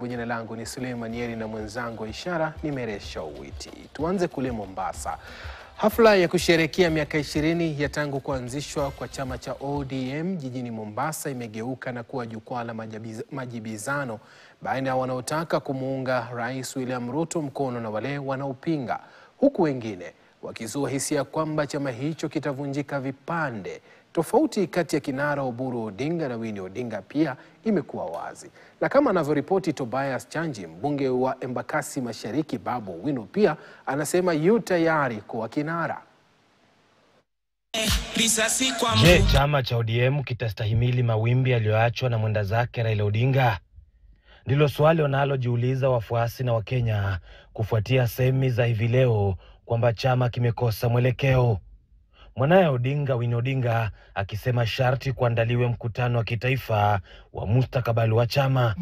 Jina langu ni Suleiman Yeri na mwenzangu Ishara ni Meresha Uwiti. Tuanze kule Mombasa. Hafla ya kusherehekea miaka 20 ya tangu kuanzishwa kwa chama cha ODM jijini Mombasa imegeuka na kuwa jukwaa la majibizano baina ya wanaotaka kumuunga Rais William Ruto mkono na wale wanaopinga, huku wengine wakizua hisia kwamba chama hicho kitavunjika vipande. Tofauti kati ya kinara Oburu Odinga na Winnie Odinga pia imekuwa wazi. Na kama anavyoripoti Tobias Chanji, mbunge wa Embakasi Mashariki Babu Owino pia anasema yu tayari kuwa kinara. Je, chama cha ODM kitastahimili mawimbi yaliyoachwa na mwenda zake Raila Odinga? Ndilo swali wanalojiuliza wafuasi na Wakenya kufuatia semi za hivi leo kwamba chama kimekosa mwelekeo. Mwanae Odinga, Winnie Odinga, akisema sharti kuandaliwe mkutano wa kitaifa wa mustakabali wa chama.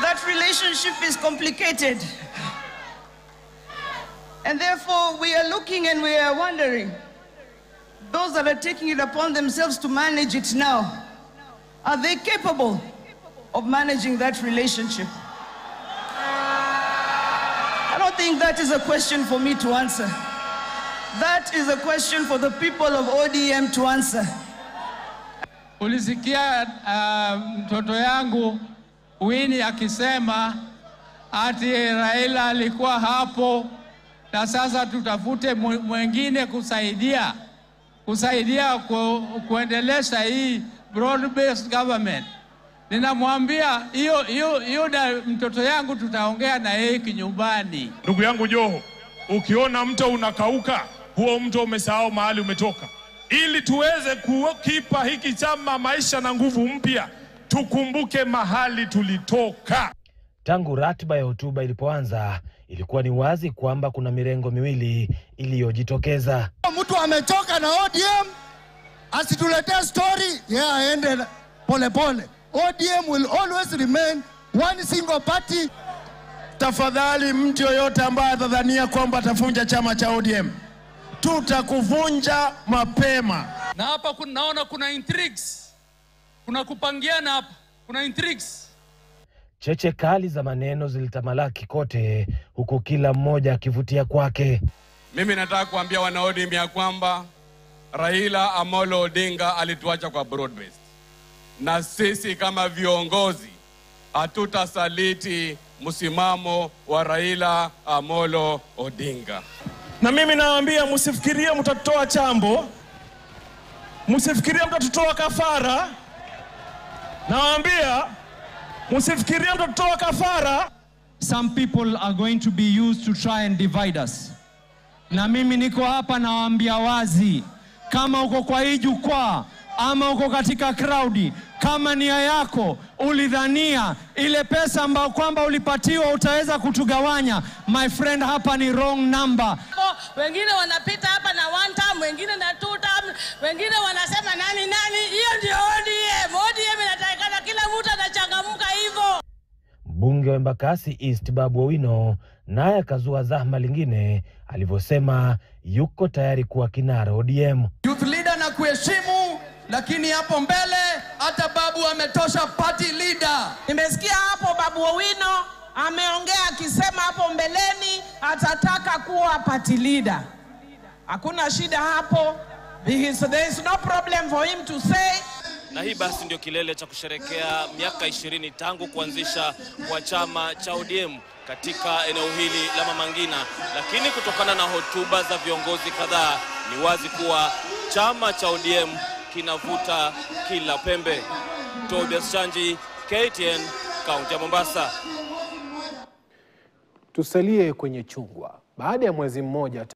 That relationship is complicated. And therefore we are looking and we are wondering, those that are taking it upon themselves to manage it now, are they capable of managing that relationship? I don't think that is a question for me to answer. That is a question for the people of ODM to answer. Ulisikia mtoto yangu Winnie akisema ati Raila alikuwa hapo na sasa tutafute mwingine kusaidia kuendelesha hii broad based government. Ninamwambia hiyo na mtoto yangu tutaongea na yeye kinyumbani. Ndugu yangu Joho, ukiona mto unakauka, huo mto umesahau mahali umetoka. Ili tuweze kukipa hiki chama maisha na nguvu mpya, tukumbuke mahali tulitoka. Tangu ratiba ya hotuba ilipoanza, ilikuwa ni wazi kwamba kuna mirengo miwili iliyojitokeza. Mtu amechoka na ODM, asituletee story, aende pole pole. ODM will always remain one single party. Tafadhali mtu yoyote ambaye atadhania kwamba atavunja chama cha ODM, tutakuvunja mapema. Na hapa naona kuna intrigues. Kuna kupangiana hapa. Kuna intrigues. Cheche kali za maneno zilitamalaki kote, huku kila mmoja akivutia kwake. Mimi nataka kuambia wana ODM ya kwamba Raila Amolo Odinga alituacha kwa broad based. Na sisi kama viongozi hatutasaliti msimamo wa Raila Amolo Odinga. Na mimi nawaambia, msifikirie mtatoa chambo, msifikirie mtatoa kafara. Nawaambia, msifikirie mtatoa kafara. Some people are going to be used to try and divide us. Na mimi niko hapa nawaambia wazi, kama uko kwa hii jukwaa ama uko katika crowd, kama nia yako ulidhania ile pesa ambayo kwamba ulipatiwa utaweza kutugawanya, my friend, hapa ni wrong number. Wengine wanapita hapa na one term, wengine na two term, wengine wanasema nani. Hiyo ndio ODM. ODM inatakikana kila mtu anachangamka hivyo. Mbunge wa Embakasi East Babu Owino naye akazua zahma lingine alivyosema yuko tayari kuwa kinara ODM. Youth leader na kuheshimu, lakini hapo mbele hata Babu ametosha party leader. Nimesikia hapo Babu Owino ameongea akisema hapo mbeleni atataka kuwa party leader. Hakuna shida hapo. There is no problem for him to say. Na hii basi ndio kilele cha kusherehekea miaka 20 tangu kuanzisha kwa chama cha ODM katika eneo hili la Mama Ngina. Lakini kutokana na hotuba za viongozi kadhaa, ni wazi kuwa chama cha ODM kinavuta kila pembe. Tobias Chanji, KTN, kaunti ya Mombasa. Tusalie kwenye chungwa. Baada ya mwezi mmoja